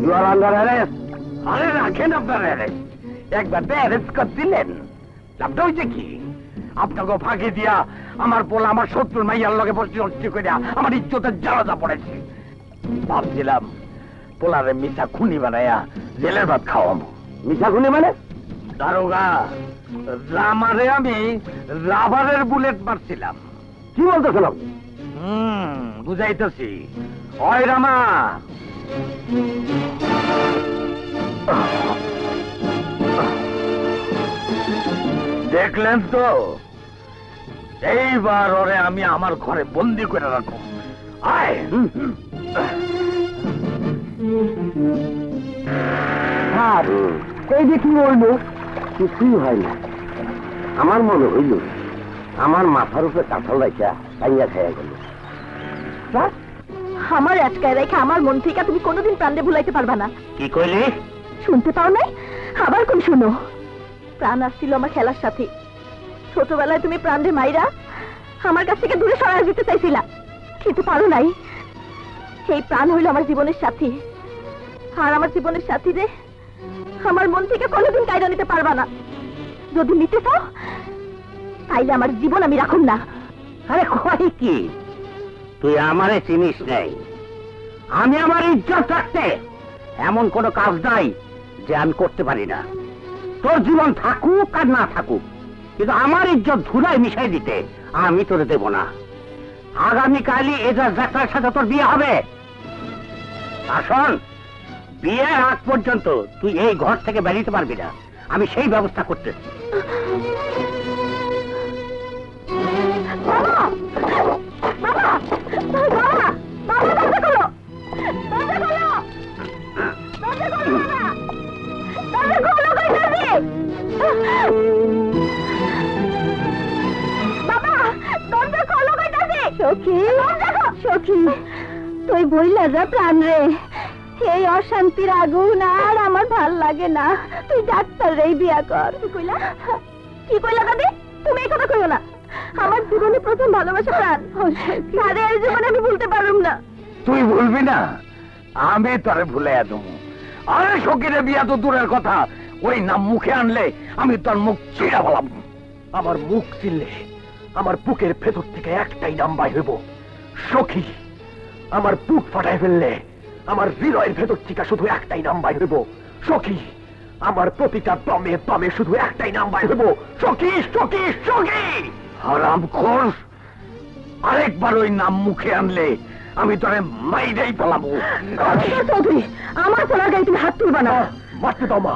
You are under arrest. আরে রাখেন আপনার অ্যারেস্ট। একবার তো অ্যারেস্ট করছিলেন, লাভটা হয়েছে কি? আপনাকে ফাঁকি দিয়া আমার পোলা আমার শত্রুর মাইয়ার লগে বসে করিয়া আমার ইজ্জতের জ্বালাদা পড়েছে। ভাবছিলাম পোলারে মিশা খুনি বানাইয়া জেলের ভাত খাওয়াবো। মিশা খুনি মানে? দারোগা, রামারে আমি রাবারের বুলেট মারছিলাম। কি বলতেছিলাম? বুঝাইতেছি। ওই রামা, দেখলেন তো, এইবার ওরে আমি আমার ঘরে বন্দি করে রাখো। আয়। এই যে কি হইল? কিছুই হয় না। আমার মনে হইল আমার মাথার উপরে কাঁঠাল রাখা খাইয়া খাইয়া গেল। আমার আটকায় রেখে আমার মন থেকে তুমি কোনোদিন প্রাণে ভুলাইতে পারবা না। কি কইলি? শুনতে পাও নাই? আবার কোন শুনো। প্রাণ আসছিল আমার খেলার সাথে। ছোটবেলায় তুমি প্রাণে মাইরা আমার কাছ থেকে দূরে সরাই যেতে চাইছিলা, কিন্তু পারো নাই। সেই প্রাণ হইল আমার জীবনের সাথী, আর আমার জীবনের সাথী রে আমার মন থেকে কোনোদিন কায়দা নিতে পারবা না। যদি নিতে চাও তাইলে আমার জীবন আমি রাখুন না। আরে কই কি, তুই আমারে চিনিস নাই। আমি আমার ইজ্জত রাখতে এমন কোনো কাজ নাই যে আমি করতে পারি না। তোর জীবন থাকুক আর না থাকুক, কিন্তু আমার ইজ্জত ধুলায় মিশাই দিতে আমি তোরে দেব না। আগামীকালই এজাজ যাত্রার সাথে তোর বিয়ে হবে। আসন, বিয়ের আগ পর্যন্ত তুই এই ঘর থেকে বেরিয়ে পারবি না। আমি সেই ব্যবস্থা করতেছি। তুই বইলা যা প্রাণ রে, এই অশান্তির আগুন আর আমার ভাল লাগে না। তুই ডাক্তার রে বিয়া কর। কি কইলা দাদি? তুমি এই কথা কইও না। আমার জীবনে প্রথম ভালোবাসা প্রাণ, সারা এই জীবনে আমি ভুলতে পারুম না। তুই ভুলবি না, আমি তোরে ভুলে দেবো। আরে সখীরে বিয়া তো দূরের কথা, ওই নাম মুখে আনলে আমি তোর মুখ ছিঁড়া ফেলাম। আমার মুখ চিনলে আমার বুকের ভেতর থেকে একটাই নাম বাই হইব, সখী। আমার বুক ফাটাই ফেললে আমার হৃদয়ের ভেতর থেকে শুধু একটাই নাম বাই হইব, সখী। আমার প্রতিটা দমে দমে শুধু একটাই নাম বাই হইব, সখী সখী সখী। হারামখোর, আরেকবার ওই নাম মুখে আনলে আমি তোরে মাইরেই ফেলাবো। চৌধুরী, আমার পোলার গায়ে তুমি হাত তুলবা না। মারতে দাও মা,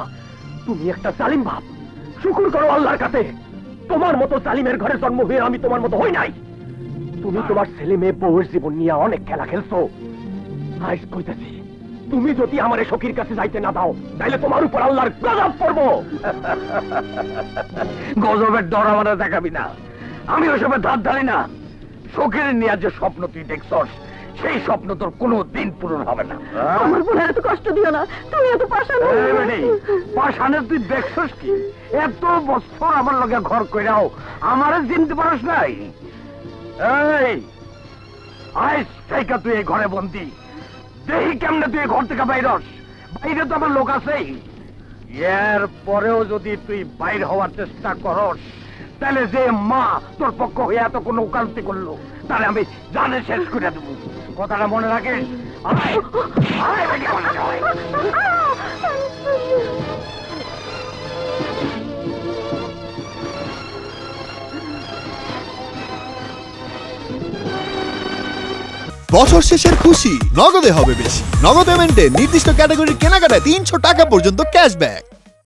তুমি একটা জালিম ভাব। শুকুর করো আল্লাহর কাছে, তোমার মতো জালিমের ঘরে জন্ম হয়ে আমি তোমার মতো হই নাই। তুমি তোমার ছেলে মেয়ে বউয়ের জীবন নিয়ে অনেক খেলা খেলছো। আজ কইতেছি, তুমি যদি আমার সখীর কাছে যাইতে না দাও, তাহলে তোমার উপর আল্লাহর গজব পড়বো। গজবের ডর আমার দেখাবি না, আমি ওসবের ধার ধারি না। সখীর নিয়ে যে স্বপ্ন তুই দেখছস, সেই স্বপ্ন তোর কোনো দিন পূরণ হবে না। আমার বোনের এত কষ্ট দিও না, তুমি এত পাশানের তুই দেখছস কি? এত বছর আমার লগে ঘর কইরাও আমারে চিনতে পারস নাই। এই আইস থেকে তুই এই ঘরে বন্দি, দেখি কেমনে তুই ঘর থেকে বাইরস। বাইরে তো আমার লোক আছেই। এর পরেও যদি তুই বাইর হওয়ার চেষ্টা করস, তাহলে যে মা তোর পক্ষ হয়ে এত কোনো উকালতি করলো, তাহলে আমি জানে শেষ করে দেবো। কথাটা মনে রাখিস। বছর শেষের খুশি নগদে হবে বেশি। নগদ পেমেন্টে নির্দিষ্ট ক্যাটাগরির কেনাকাটায় 300 টাকা পর্যন্ত ক্যাশব্যাক।